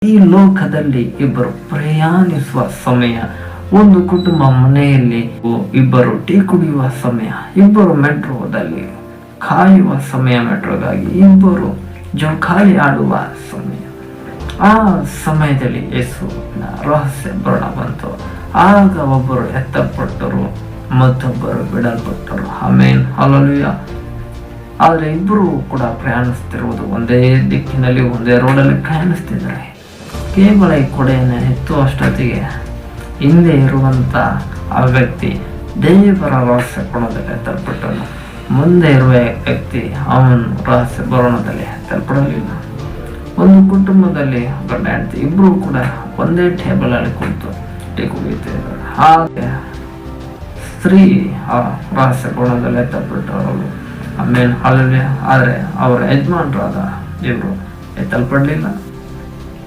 ಈ ಲೋಕದಲ್ಲಿ ಇಬ್ಬರು ಪ್ರಯಾಣಿಸುವ ಸಮಯ, ಒಂದು ಕುಟುಂಬ ಮನೆಯಲ್ಲಿ ಇಬ್ಬರು ಟೀ ಕುಡಿಯುವ ಸಮಯ, ಇಬ್ಬರು ಮೆಟ್ರೋದಲ್ಲಿ ಕಾಯುವ ಸಮಯ, ಮೆಟ್ರೋಗಾಗಿ ಇಬ್ಬರು ಜೋಕಾಲಿ ಆಡುವ ಸಮಯ. ಆ ಸಮಯದಲ್ಲಿ ಯೇಸುವಿನ ರಹಸ್ಯ ಬರಣ ಬಂತು. ಆಗ ಒಬ್ಬರು ಎತ್ತಲ್ಪಟ್ಟರು, ಮತ್ತೊಬ್ಬರು ಬಿಡಲ್ಪಟ್ಟರು. Amen, hallelujah. ಆದ್ರೆ ಇಬ್ಬರು ಕೂಡ ಪ್ರಯಾಣಿಸ್ತಿರುವುದು ಒಂದೇ ದಿಕ್ಕಿನಲ್ಲಿ, ಒಂದೇ ರೋಡಲ್ಲಿ ಪ್ರಯಾಣಿಸ್ತಿದ್ದಾರೆ. ಕೇವಲ ಈ ಕೊಡೆಯನ್ನು ಎತ್ತುವಷ್ಟೊತ್ತಿಗೆ ಹಿಂದೆ ಇರುವಂತ ಆ ವ್ಯಕ್ತಿ ದೇವರ ರಹಸ್ಯ ಕೋಣದಲ್ಲಿ ಎತ್ತಲ್ಪಟ್ಟನು. ಮುಂದೆ ಇರುವ ವ್ಯಕ್ತಿ ಅವನು ರಹಸ್ಯ ಬರೋಣದಲ್ಲಿ ಎತ್ತಲ್ಪಡಲಿಲ್ಲ. ಒಂದು ಕುಟುಂಬದಲ್ಲಿ ಗಂಡ ಹೆಂಡತಿ ಇಬ್ರು ಕೂಡ ಒಂದೇ ಟೇಬಲ್ ಅಲ್ಲಿ ಕುಳಿತು ಟೀ ಕುಡಿಯುತ್ತಿದ್ದಾರೆ. ಹಾಗೆ ಸ್ತ್ರೀ ಆ ರಹಸ್ಯ ಕೋಣದಲ್ಲಿ ಎತ್ತಲ್ಪಟ್ಟವರು. ಆಮೇಲೆ ಹಲ್ಲೆಲೂಯಾ. ಆದ್ರೆ ಅವರ ಯಜಮಾನರಾದ ಇವರು ಎತ್ತಲ್ಪಡಲಿಲ್ಲ.